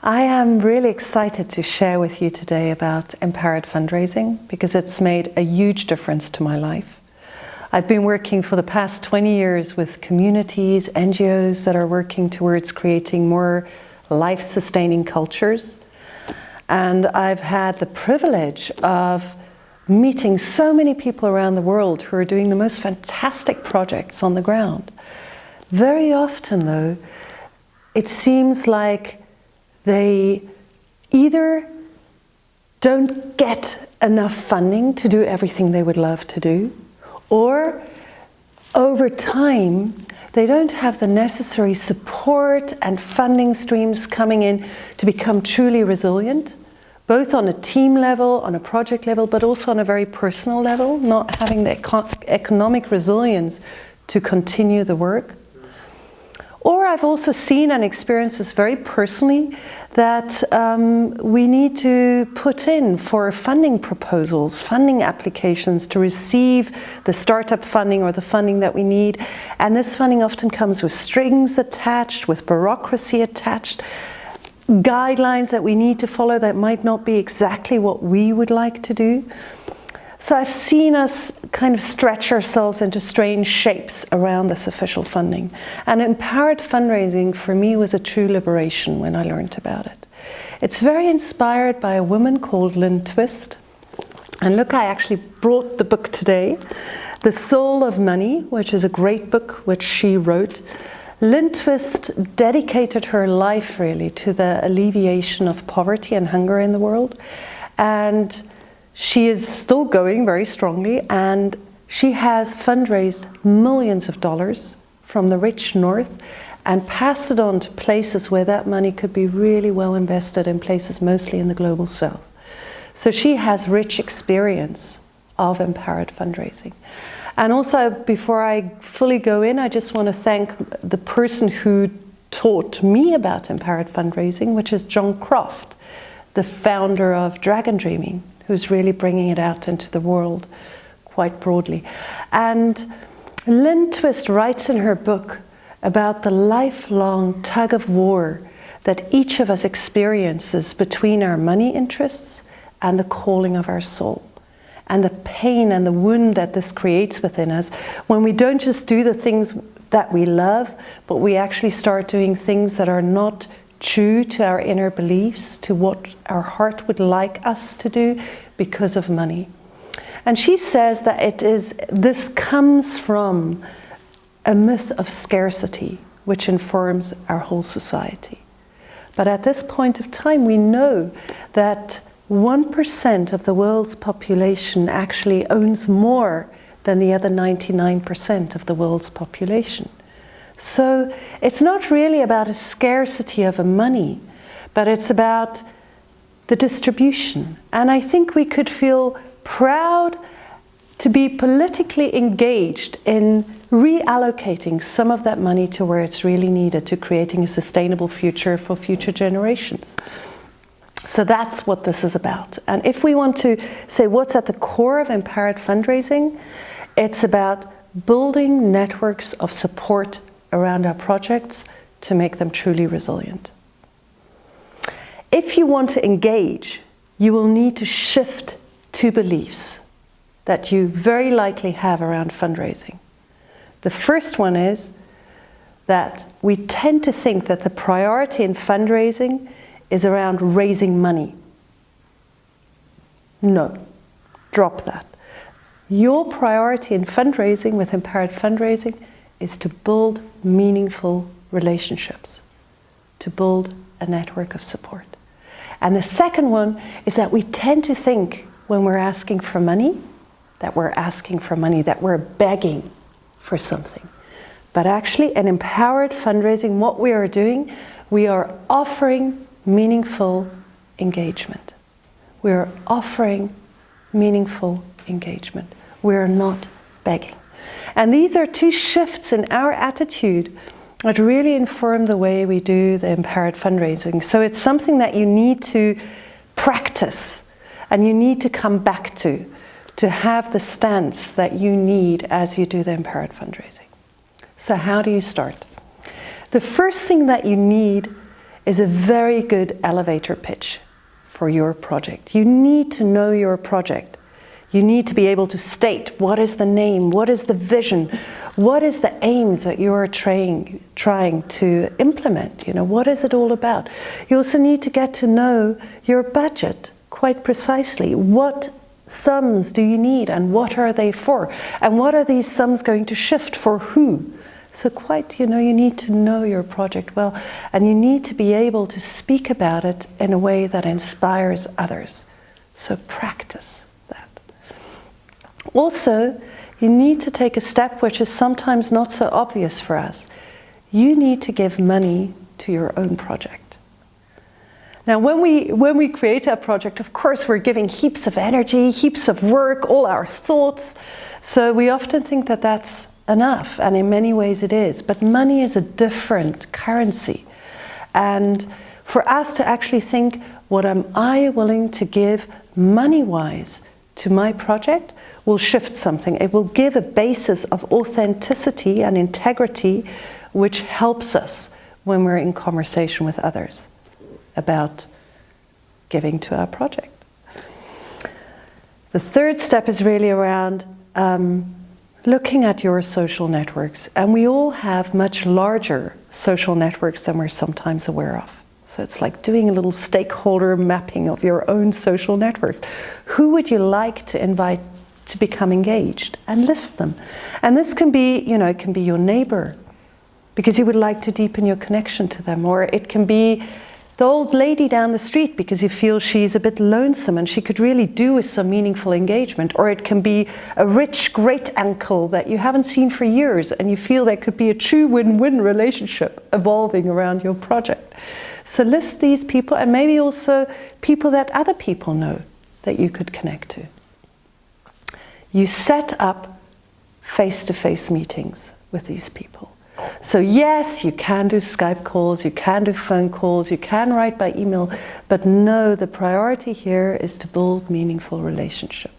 I am really excited to share with you today about empowered fundraising because it's made a huge difference to my life. I've been working for the past 20 years with communities, NGOs that are working towards creating more life-sustaining cultures. And I've had the privilege of meeting so many people around the world who are doing the most fantastic projects on the ground. Very often, though, it seems like they either don't get enough funding to do everything they would love to do, or over time, they don't have the necessary support and funding streams coming in to become truly resilient, both on a team level, on a project level, but also on a very personal level, not having the economic resilience to continue the work. Or I've also seen and experienced this very personally, that we need to put in for funding proposals, funding applications to receive the startup funding or the funding that we need. And this funding often comes with strings attached, with bureaucracy attached, guidelines that we need to follow that might not be exactly what we would like to do. So I've seen us kind of stretch ourselves into strange shapes around this official funding. And empowered fundraising for me was a true liberation when I learned about it. It's very inspired by a woman called Lynn Twist. And look, I actually brought the book today, The Soul of Money, which is a great book which she wrote. Lynn Twist dedicated her life really to the alleviation of poverty and hunger in the world. And she is still going very strongly, and she has fundraised millions of dollars from the rich north and passed it on to places where that money could be really well invested, in places mostly in the global south. So she has rich experience of empowered fundraising. And also, before I fully go in, I just want to thank the person who taught me about empowered fundraising, which is John Croft, the founder of Dragon Dreaming, who's really bringing it out into the world quite broadly. And Lynn Twist writes in her book about the lifelong tug of war that each of us experiences between our money interests and the calling of our soul, and the pain and the wound that this creates within us when we don't just do the things that we love, but we actually start doing things that are not true to our inner beliefs, to what our heart would like us to do because of money. And she says that this comes from a myth of scarcity, which informs our whole society. But at this point of time, we know that 1% of the world's population actually owns more than the other 99% of the world's population. So it's not really about a scarcity of money, but it's about the distribution. And I think we could feel proud to be politically engaged in reallocating some of that money to where it's really needed, to creating a sustainable future for future generations. So that's what this is about. And if we want to say what's at the core of empowered fundraising, it's about building networks of support around our projects to make them truly resilient. If you want to engage, you will need to shift two beliefs that you very likely have around fundraising. The first one is that we tend to think that the priority in fundraising is around raising money. No, drop that. Your priority in fundraising with empowered fundraising is to build meaningful relationships, to build a network of support. And the second one is that we tend to think when we're asking for money, that we're begging for something. But actually, in empowered fundraising, what we are doing, we are offering meaningful engagement. We are offering meaningful engagement. We are not begging. And these are two shifts in our attitude that really inform the way we do the empowered fundraising. So it's something that you need to practice and you need to come back to have the stance that you need as you do the empowered fundraising. So how do you start? The first thing that you need is a very good elevator pitch for your project. You need to know your project. You need to be able to state what is the name, what is the vision, what is the aims that you are trying to implement. What is it all about? You also need to get to know your budget quite precisely. What sums do you need and what are they for? And what are these sums going to shift for who? So you need to know your project well, and you need to be able to speak about it in a way that inspires others. So practice that. Also, you need to take a step which is sometimes not so obvious for us. You need to give money to your own project. Now, when we create a project, of course, we're giving heaps of energy, heaps of work, all our thoughts. So we often think that that's enough, and in many ways it is. But money is a different currency. And for us to actually think, what am I willing to give money-wise to my project, will shift something. It will give a basis of authenticity and integrity, which helps us when we're in conversation with others about giving to our project. The third step is really around looking at your social networks. And we all have much larger social networks than we're sometimes aware of. So it's like doing a little stakeholder mapping of your own social network. Who would you like to invite to become engaged? And list them. And this can be, it can be your neighbor, because you would like to deepen your connection to them. Or it can be the old lady down the street because you feel she's a bit lonesome and she could really do with some meaningful engagement. Or it can be a rich great uncle that you haven't seen for years and you feel there could be a true win-win relationship evolving around your project. So list these people, and maybe also people that other people know that you could connect to. You set up face-to-face meetings with these people. So yes, you can do Skype calls, you can do phone calls, you can write by email, but no, the priority here is to build meaningful relationship.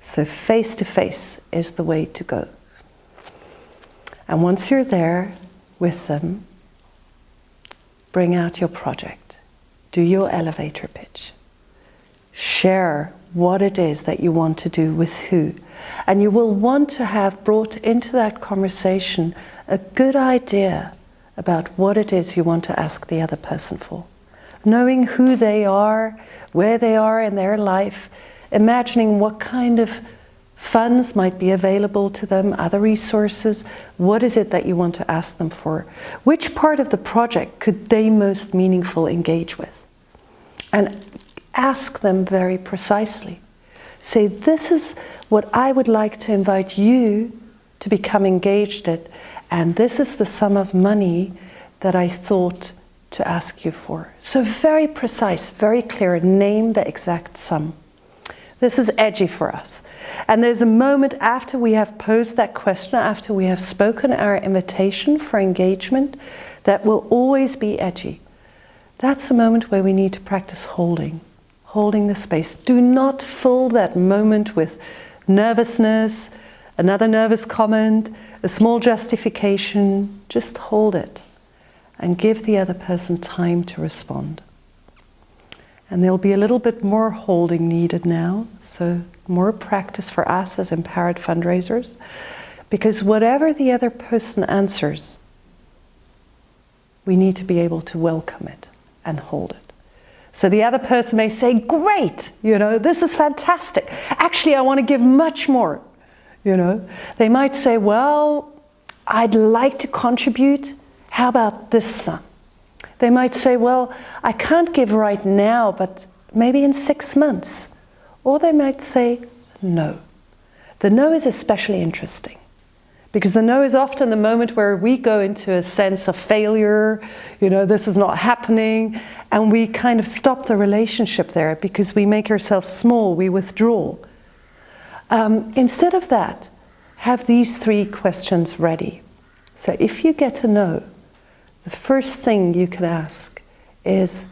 So face-to-face is the way to go. And once you're there with them, bring out your project, do your elevator pitch, share what it is that you want to do with who. And you will want to have brought into that conversation a good idea about what it is you want to ask the other person for. Knowing who they are, where they are in their life, imagining what kind of funds might be available to them, other resources, what is it that you want to ask them for? Which part of the project could they most meaningfully engage with? And ask them very precisely. Say, this is what I would like to invite you to become engaged in, and this is the sum of money that I thought to ask you for. So very precise, very clear, name the exact sum. This is edgy for us. And there's a moment after we have posed that question, after we have spoken our invitation for engagement, that will always be edgy. That's a moment where we need to practice holding the space. Do not fill that moment with nervousness, another nervous comment, a small justification. Just hold it and give the other person time to respond. And there'll be a little bit more holding needed now, so more practice for us as empowered fundraisers, because whatever the other person answers, we need to be able to welcome it and hold it. So the other person may say, great, this is fantastic. Actually, I want to give much more. They might say, well, I'd like to contribute. How about this sum? They might say, well, I can't give right now, but maybe in 6 months. Or they might say, no. The no is especially interesting, because the no is often the moment where we go into a sense of failure, this is not happening, and we kind of stop the relationship there because we make ourselves small, we withdraw. Instead of that, have these 3 questions ready. So if you get to know, the first thing you can ask is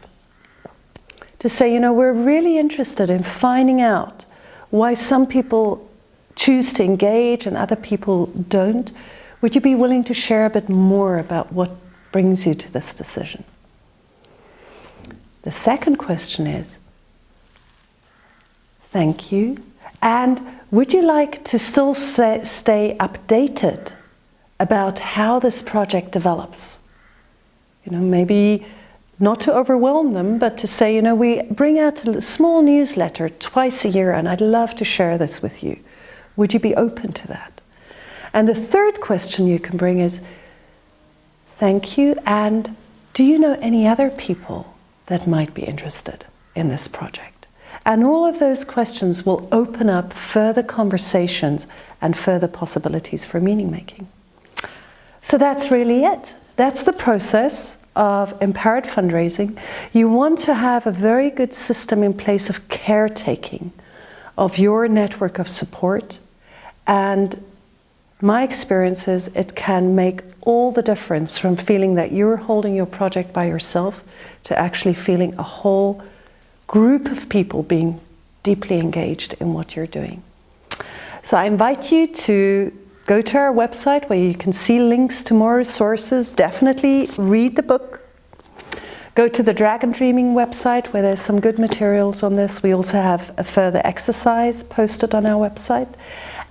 to say, we're really interested in finding out why some people choose to engage and other people don't. Would you be willing to share a bit more about what brings you to this decision? The second question is, thank you, and would you like to still stay updated about how this project develops? Maybe not to overwhelm them, but to say, we bring out a small newsletter twice a year and I'd love to share this with you. Would you be open to that? And the third question you can bring is, thank you, and do you know any other people that might be interested in this project? And all of those questions will open up further conversations and further possibilities for meaning making. So that's really it. That's the process of empowered fundraising. You want to have a very good system in place of caretaking of your network of support, and my experience is it can make all the difference from feeling that you're holding your project by yourself to actually feeling a whole group of people being deeply engaged in what you're doing. So I invite you to go to our website where you can see links to more resources. Definitely read the book. Go to the Dragon Dreaming website where there's some good materials on this. We also have a further exercise posted on our website.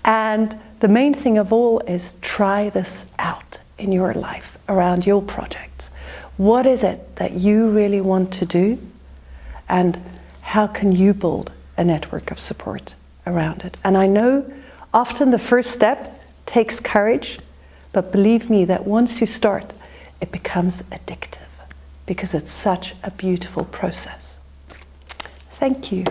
And the main thing of all is try this out in your life around your projects. What is it that you really want to do? And how can you build a network of support around it? And I know often the first step takes courage, but believe me that once you start, it becomes addictive because it's such a beautiful process. Thank you.